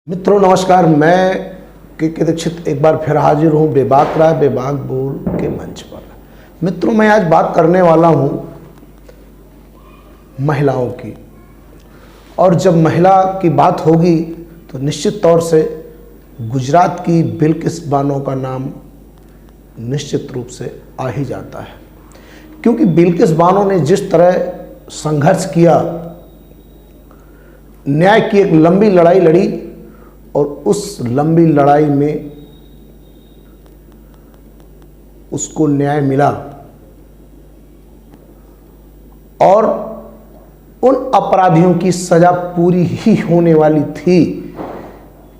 मित्रों नमस्कार, मैं के दीक्षित एक बार फिर हाजिर हूँ बेबाक राय बेबाक बोल के मंच पर। मित्रों, मैं आज बात करने वाला हूँ महिलाओं की, और जब महिला की बात होगी तो निश्चित तौर से गुजरात की बिल्किस बानो का नाम निश्चित रूप से आ ही जाता है, क्योंकि बिल्किस बानो ने जिस तरह संघर्ष किया, न्याय की एक लंबी लड़ाई लड़ी और उस लंबी लड़ाई में उसको न्याय मिला और उन अपराधियों की सजा पूरी ही होने वाली थी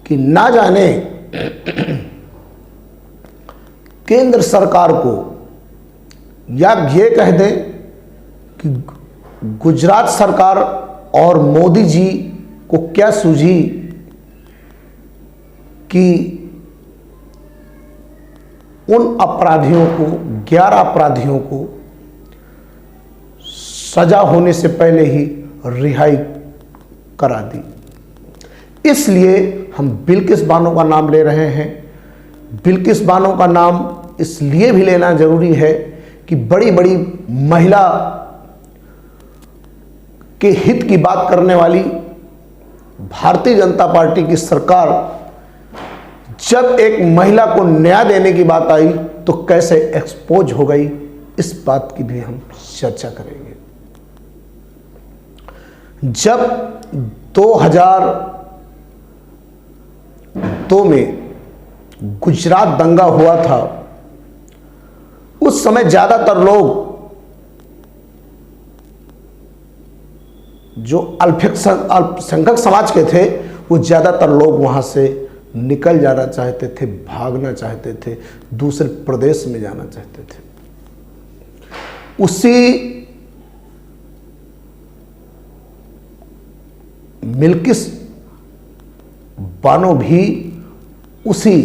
कि ना जाने केंद्र सरकार को, या ये कह दें कि गुजरात सरकार और मोदी जी को क्या सूझी कि उन अपराधियों को, 11 अपराधियों को सजा होने से पहले ही रिहाई करा दी। इसलिए हम बिल्किस बानो का नाम ले रहे हैं। बिल्किस बानो का नाम इसलिए भी लेना जरूरी है कि बड़ी बड़ी महिला के हित की बात करने वाली भारतीय जनता पार्टी की सरकार जब एक महिला को न्याय देने की बात आई तो कैसे एक्सपोज हो गई, इस बात की भी हम चर्चा करेंगे। जब 2002 में गुजरात दंगा हुआ था, उस समय ज्यादातर लोग जो अल्पसंख्यक समाज के थे, वो ज्यादातर लोग वहां से निकल जाना चाहते थे, भागना चाहते थे, दूसरे प्रदेश में जाना चाहते थे। उसी बिल्किस बानो भी उसी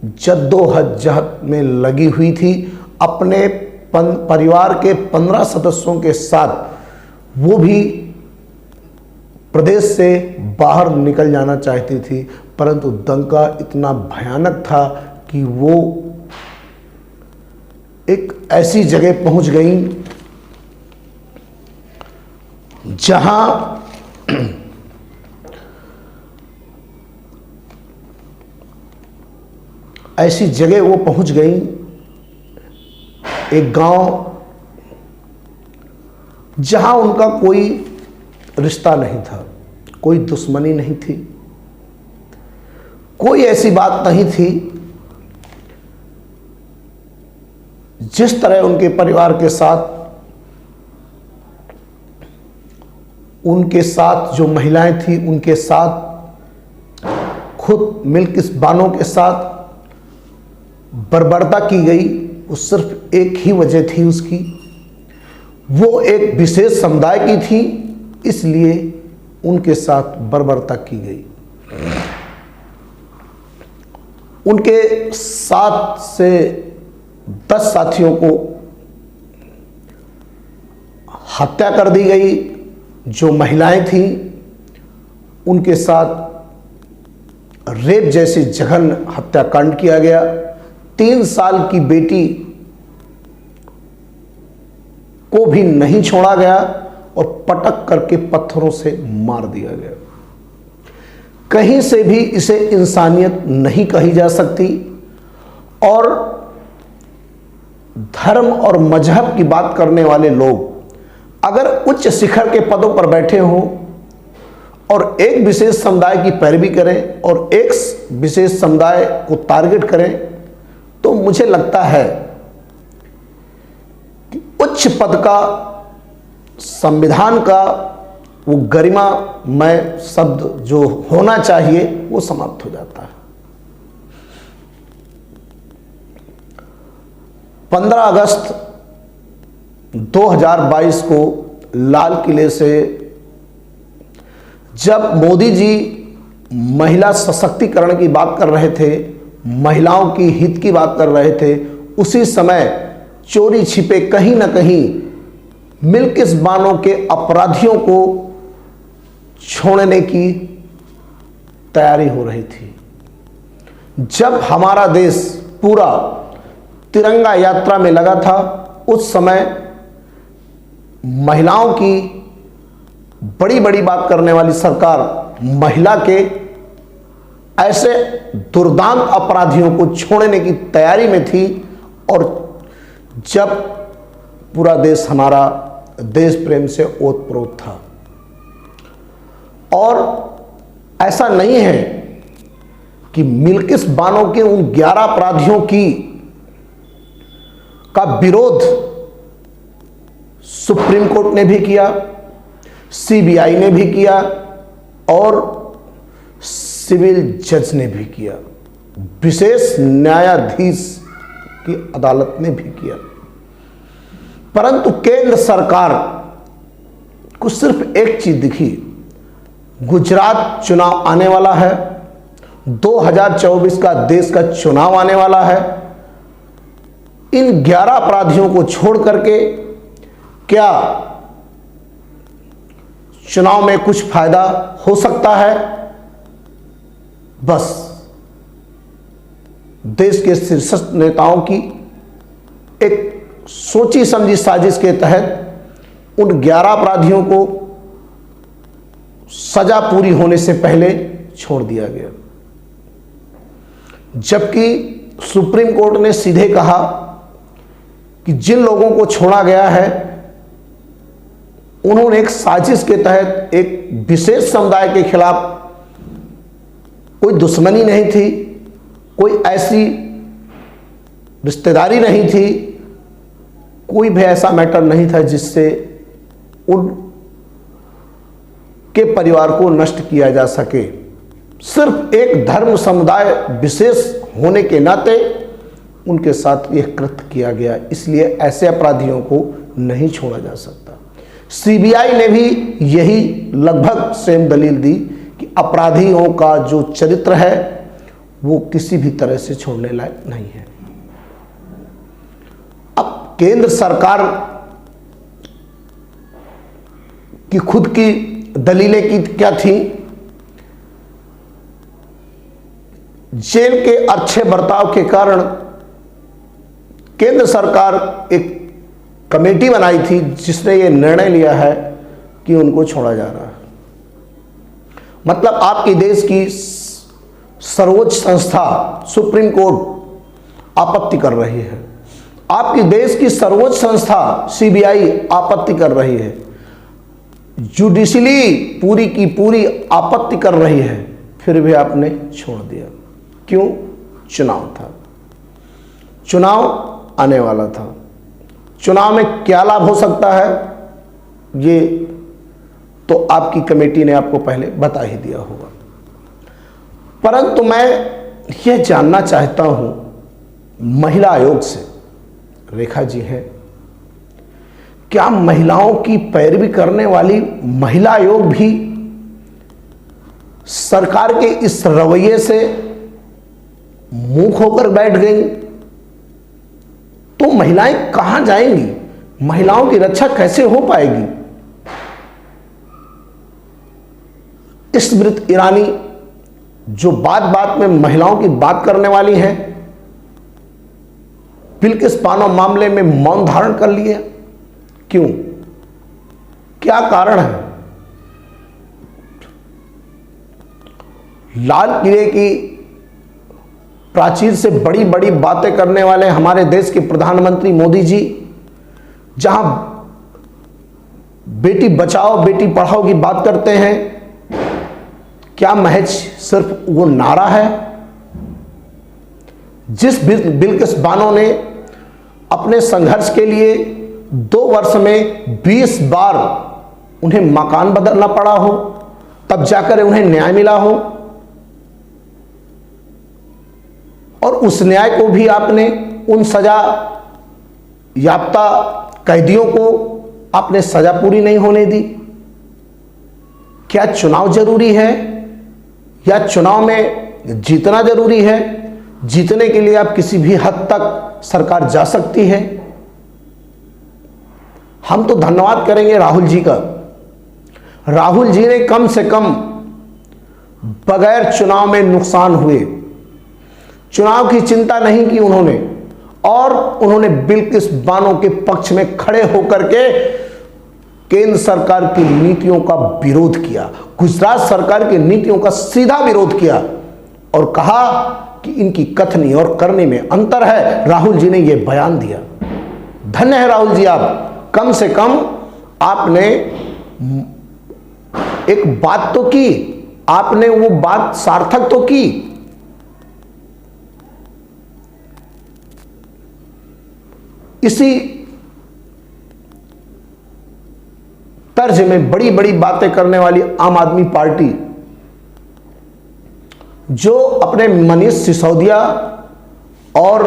जद्दोजहद में लगी हुई थी। अपने परिवार के 15 सदस्यों के साथ वो भी प्रदेश से बाहर निकल जाना चाहती थी, परंतु दंगा इतना भयानक था कि वो एक ऐसी जगह पहुंच गई जहां ऐसी जगह वो पहुंच गई, एक गांव जहां उनका कोई रिश्ता नहीं था, कोई दुश्मनी नहीं थी, कोई ऐसी बात नहीं थी जिस तरह उनके परिवार के साथ, उनके साथ जो महिलाएं थी उनके साथ, खुद बिल्किस बानो के साथ बर्बरता की गई। वो सिर्फ एक ही वजह थी उसकी, वो एक विशेष समुदाय की थी, इसलिए उनके साथ बर्बरता की गई। उनके 7 से 10 साथियों को हत्या कर दी गई। जो महिलाएं थीं उनके साथ रेप जैसी जघन्य हत्याकांड किया गया। 3 साल की बेटी को भी नहीं छोड़ा गया और पटक करके पत्थरों से मार दिया गया। कहीं से भी इसे इंसानियत नहीं कही जा सकती। और धर्म और मजहब की बात करने वाले लोग अगर उच्च शिखर के पदों पर बैठे हों और एक विशेष समुदाय की पैरवी करें और एक विशेष समुदाय को टारगेट करें, तो मुझे लगता है कि उच्च पद का, संविधान का वो गरिमामय शब्द जो होना चाहिए वो समाप्त हो जाता है। 15 अगस्त 2022 को लाल किले से जब मोदी जी महिला सशक्तिकरण की बात कर रहे थे, महिलाओं की हित की बात कर रहे थे, उसी समय चोरी छिपे कहीं ना कहीं बिल्किस बानो के अपराधियों को छोड़ने की तैयारी हो रही थी। जब हमारा देश पूरा तिरंगा यात्रा में लगा था, उस समय महिलाओं की बड़ी बड़ी बात करने वाली सरकार महिला के ऐसे दुर्दांत अपराधियों को छोड़ने की तैयारी में थी। और जब पूरा देश हमारा देश प्रेम से ओतप्रोत था, और ऐसा नहीं है कि मिल्किस बानो के उन 11 अपराधियों का विरोध सुप्रीम कोर्ट ने भी किया, सीबीआई ने भी किया और सिविल जज ने भी किया, विशेष न्यायाधीश की अदालत ने भी किया। परंतु केंद्र सरकार को सिर्फ एक चीज दिखी, गुजरात चुनाव आने वाला है, 2024 का देश का चुनाव आने वाला है, इन 11 अपराधियों को छोड़ करके क्या चुनाव में कुछ फायदा हो सकता है? बस देश के शीर्षस्थ नेताओं की एक सोची समझी साजिश के तहत उन 11 अपराधियों को सजा पूरी होने से पहले छोड़ दिया गया, जबकि सुप्रीम कोर्ट ने सीधे कहा कि जिन लोगों को छोड़ा गया है उन्होंने एक साजिश के तहत एक विशेष समुदाय के खिलाफ, कोई दुश्मनी नहीं थी, कोई ऐसी रिश्तेदारी नहीं थी, कोई भी ऐसा मैटर नहीं था जिससे उन के परिवार को नष्ट किया जा सके। सिर्फ एक धर्म समुदाय विशेष होने के नाते उनके साथ यह कृत्य किया गया, इसलिए ऐसे अपराधियों को नहीं छोड़ा जा सकता। सीबीआई ने भी यही लगभग सेम दलील दी कि अपराधियों का जो चरित्र है वो किसी भी तरह से छोड़ने लायक नहीं है। अब केंद्र सरकार की खुद की दलीलें की क्या थी? जेल के अच्छे बर्ताव के कारण केंद्र सरकार एक कमेटी बनाई थी जिसने ये निर्णय लिया है कि उनको छोड़ा जा रहा है। मतलब आपके देश की सर्वोच्च संस्था सुप्रीम कोर्ट आपत्ति कर रही है, आपके देश की सर्वोच्च संस्था सीबीआई आपत्ति कर रही है, जुडिशली पूरी की पूरी आपत्ति कर रही है, फिर भी आपने छोड़ दिया। क्यों? चुनाव था, चुनाव आने वाला था। चुनाव में क्या लाभ हो सकता है ये तो आपकी कमेटी ने आपको पहले बता ही दिया होगा। परंतु मैं यह जानना चाहता हूं महिला आयोग से, रेखा जी हैं, क्या महिलाओं की पैरवी करने वाली महिला आयोग भी सरकार के इस रवैये से मुंह होकर बैठ गई? तो महिलाएं कहां जाएंगी? महिलाओं की रक्षा कैसे हो पाएगी? स्मृति ईरानी जो बात बात में महिलाओं की बात करने वाली हैं, बिल्किस बानो मामले में मौन धारण कर लिए। क्यों? क्या कारण है? लाल किले की प्राचीर से बड़ी बड़ी बातें करने वाले हमारे देश के प्रधानमंत्री मोदी जी, जहां बेटी बचाओ बेटी पढ़ाओ की बात करते हैं, क्या महज सिर्फ वो नारा है? जिस बिल्किस बानो ने अपने संघर्ष के लिए 2 वर्ष में 20 बार उन्हें मकान बदलना पड़ा हो, तब जाकर उन्हें न्याय मिला हो, और उस न्याय को भी आपने उन सजा याफ्ता कैदियों को आपने सजा पूरी नहीं होने दी। क्या चुनाव जरूरी है या चुनाव में जीतना जरूरी है? जीतने के लिए आप किसी भी हद तक सरकार जा सकती है। हम तो धन्यवाद करेंगे राहुल जी का। राहुल जी ने कम से कम बगैर चुनाव में नुकसान हुए। चुनाव की चिंता नहीं की उन्होंने, और उन्होंने बिल्किस बानो के पक्ष में खड़े होकर के केंद्र सरकार की नीतियों का विरोध किया, गुजरात सरकार की नीतियों का सीधा विरोध किया और कहा कि इनकी कथनी और करने में अंतर है। राहुल जी ने यह बयान दिया। धन्य है राहुल जी, आप कम से कम आपने एक बात तो की, आपने वो बात सार्थक तो की। इसी तर्ज में बड़ी बड़ी बातें करने वाली आम आदमी पार्टी, जो अपने मनीष सिसोदिया और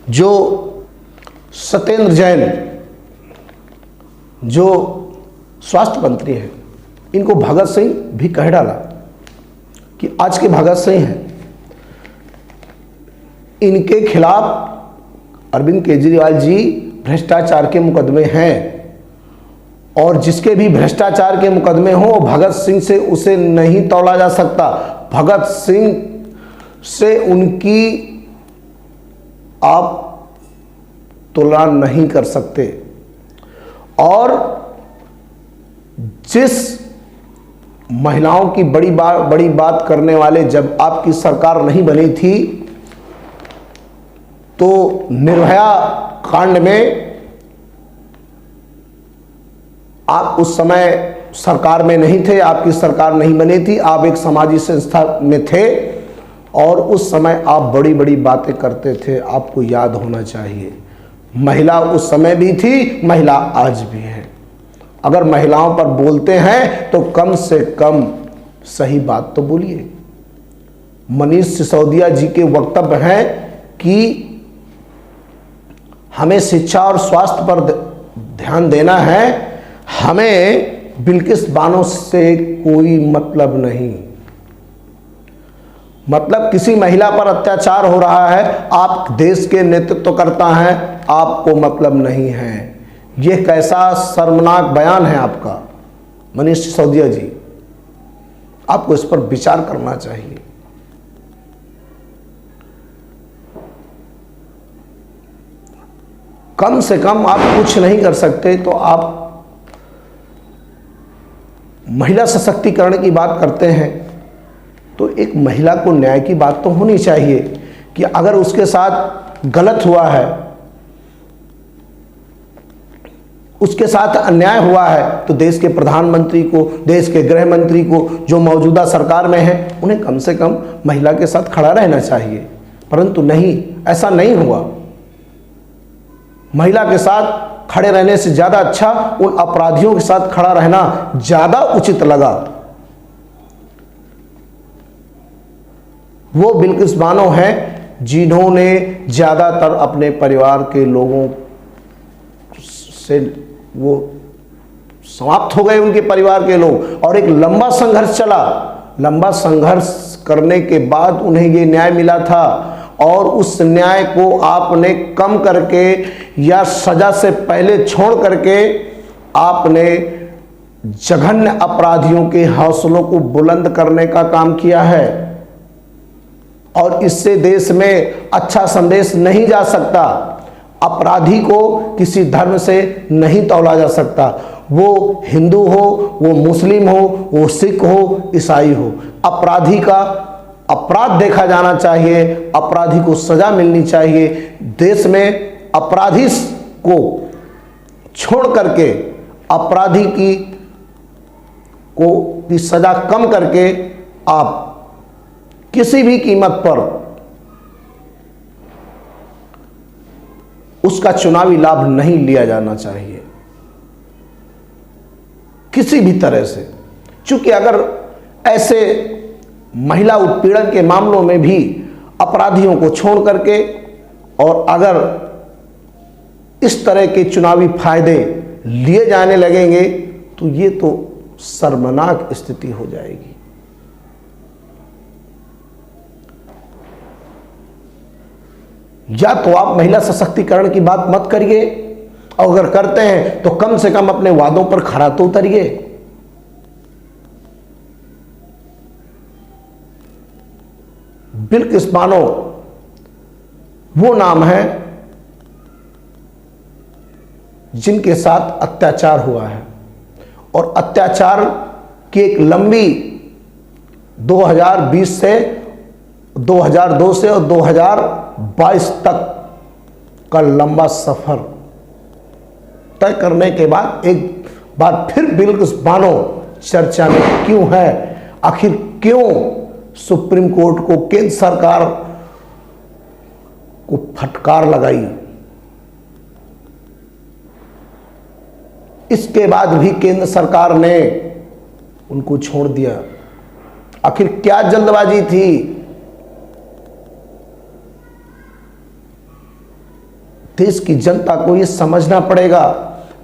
जो सत्येंद्र जैन जो स्वास्थ्य मंत्री हैं, इनको भगत सिंह भी कह डाला कि आज के भगत सिंह हैं। इनके खिलाफ अरविंद केजरीवाल जी भ्रष्टाचार के मुकदमे हैं, और जिसके भी भ्रष्टाचार के मुकदमे हो भगत सिंह से उसे नहीं तौला जा सकता। भगत सिंह से उनकी आप तुलना नहीं कर सकते। और जिस महिलाओं की बड़ी बात करने वाले, जब आपकी सरकार नहीं बनी थी तो निर्भया कांड में आप उस समय सरकार में नहीं थे, आपकी सरकार नहीं बनी थी, आप एक सामाजिक संस्था में थे और उस समय आप बड़ी बड़ी बातें करते थे, आपको याद होना चाहिए। महिला उस समय भी थी, महिला आज भी है। अगर महिलाओं पर बोलते हैं तो कम से कम सही बात तो बोलिए। मनीष सिसोदिया जी के वक्तव्य हैं कि हमें शिक्षा और स्वास्थ्य पर ध्यान देना है, हमें बिल्किस बानो से कोई मतलब नहीं। मतलब किसी महिला पर अत्याचार हो रहा है, आप देश के नेतृत्व करता हैं, आपको मतलब नहीं है। यह कैसा शर्मनाक बयान है आपका मनीष सिसोदिया जी, आपको इस पर विचार करना चाहिए। कम से कम आप कुछ नहीं कर सकते तो आप महिला सशक्तिकरण की बात करते हैं, तो एक महिला को न्याय की बात तो होनी चाहिए कि अगर उसके साथ गलत हुआ है, उसके साथ अन्याय हुआ है, तो देश के प्रधानमंत्री को, देश के गृह मंत्री को, जो मौजूदा सरकार में है, उन्हें कम से कम महिला के साथ खड़ा रहना चाहिए। परंतु नहीं, ऐसा नहीं हुआ। महिला के साथ खड़े रहने से ज्यादा अच्छा उन अपराधियों के साथ खड़ा रहना ज्यादा उचित लगा। वो बिल्किस बानो हैं जिन्होंने ज्यादातर अपने परिवार के लोगों से वो समाप्त हो गए, उनके परिवार के लोग, और एक लंबा संघर्ष चला। लंबा संघर्ष करने के बाद उन्हें ये न्याय मिला था, और उस न्याय को आपने कम करके या सजा से पहले छोड़ करके आपने जघन्य अपराधियों के हौसलों को बुलंद करने का काम किया है। और इससे देश में अच्छा संदेश नहीं जा सकता। अपराधी को किसी धर्म से नहीं तौला जा सकता, वो हिंदू हो, वो मुस्लिम हो, वो सिख हो, ईसाई हो। अपराधी का अपराध देखा जाना चाहिए, अपराधी को सजा मिलनी चाहिए। देश में अपराधी को छोड़ करके अपराधी की सजा कम करके आप किसी भी कीमत पर उसका चुनावी लाभ नहीं लिया जाना चाहिए किसी भी तरह से। क्योंकि अगर ऐसे महिला उत्पीड़न के मामलों में भी अपराधियों को छोड़ करके और अगर इस तरह के चुनावी फायदे लिए जाने लगेंगे तो ये तो शर्मनाक स्थिति हो जाएगी। या तो आप महिला सशक्तिकरण की बात मत करिए, और अगर करते हैं तो कम से कम अपने वादों पर खरा तो उतरिए। बिल्किस बानो वो नाम है जिनके साथ अत्याचार हुआ है, और अत्याचार की एक लंबी 2020 से 2002 से और 2022 तक का लंबा सफर तय करने के बाद एक बार फिर बिल्किस बानो चर्चा में क्यों है। आखिर क्यों सुप्रीम कोर्ट को केंद्र सरकार को फटकार लगाई, इसके बाद भी केंद्र सरकार ने उनको छोड़ दिया। आखिर क्या जल्दबाजी थी? देश की जनता को यह समझना पड़ेगा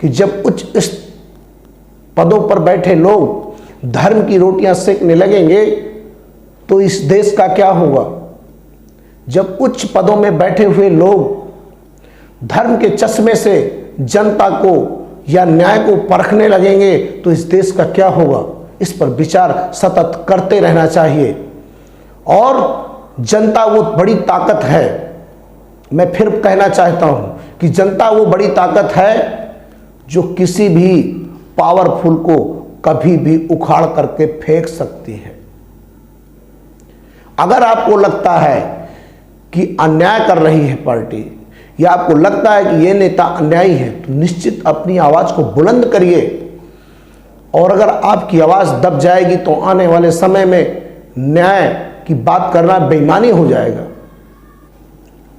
कि जब उच्च इस पदों पर बैठे लोग धर्म की रोटियां सेकने लगेंगे तो इस देश का क्या होगा। जब उच्च पदों में बैठे हुए लोग धर्म के चश्मे से जनता को या न्याय को परखने लगेंगे तो इस देश का क्या होगा। इस पर विचार सतत करते रहना चाहिए। और जनता वो बड़ी ताकत है, मैं फिर कहना चाहता हूं कि जनता वो बड़ी ताकत है जो किसी भी पावरफुल को कभी भी उखाड़ करके फेंक सकती है। अगर आपको लगता है कि अन्याय कर रही है पार्टी, या आपको लगता है कि यह नेता अन्यायी है, तो निश्चित अपनी आवाज को बुलंद करिए। और अगर आपकी आवाज दब जाएगी तो आने वाले समय में न्याय की बात करना बेईमानी हो जाएगा।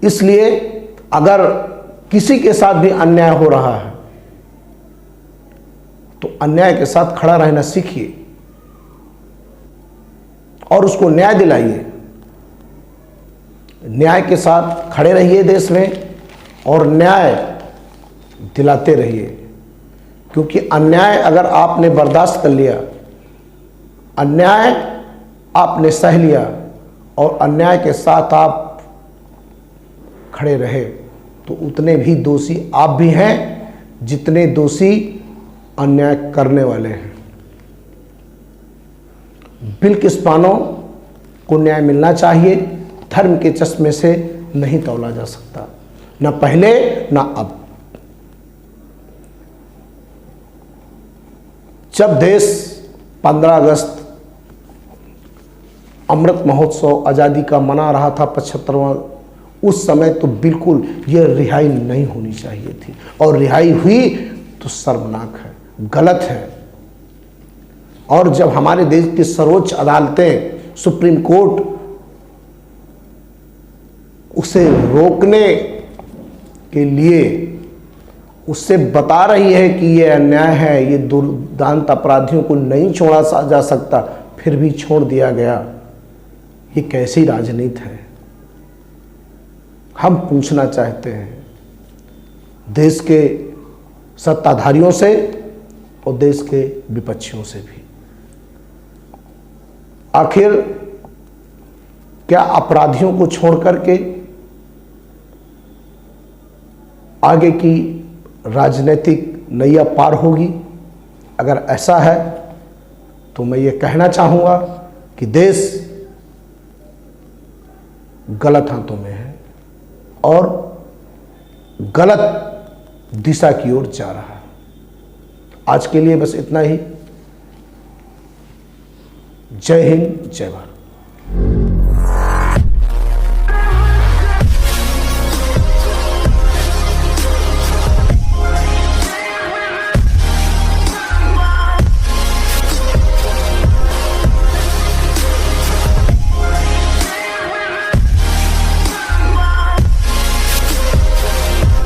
इसलिए अगर किसी के साथ भी अन्याय हो रहा है तो अन्याय के साथ खड़ा रहना सीखिए और उसको न्याय दिलाइए। न्याय के साथ खड़े रहिए देश में और न्याय दिलाते रहिए, क्योंकि अन्याय अगर आपने बर्दाश्त कर लिया, अन्याय आपने सह लिया और अन्याय के साथ आप खड़े रहे तो उतने भी दोषी आप भी हैं जितने दोषी अन्याय करने वाले हैं। बिल्किस बानो को न्याय मिलना चाहिए, धर्म के चश्मे से नहीं तौला जा सकता, न पहले न अब। जब देश 15 अगस्त अमृत महोत्सव आज़ादी का मना रहा था 75वां, उस समय तो बिल्कुल यह रिहाई नहीं होनी चाहिए थी, और रिहाई हुई तो शर्मनाक है, गलत है। और जब हमारे देश की सर्वोच्च अदालतें, सुप्रीम कोर्ट उसे रोकने के लिए उससे बता रही है कि यह अन्याय है, ये दुर्दांत अपराधियों को नहीं छोड़ा जा सकता, फिर भी छोड़ दिया गया, ये कैसी राजनीति है। हम पूछना चाहते हैं देश के सत्ताधारियों से और देश के विपक्षियों से भी, आखिर क्या अपराधियों को छोड़ करके आगे की राजनीतिक नैया पार होगी? अगर ऐसा है तो मैं ये कहना चाहूँगा कि देश गलत हाथों में है और गलत दिशा की ओर जा रहा है। आज के लिए बस इतना ही। जय हिंद, जय भारत।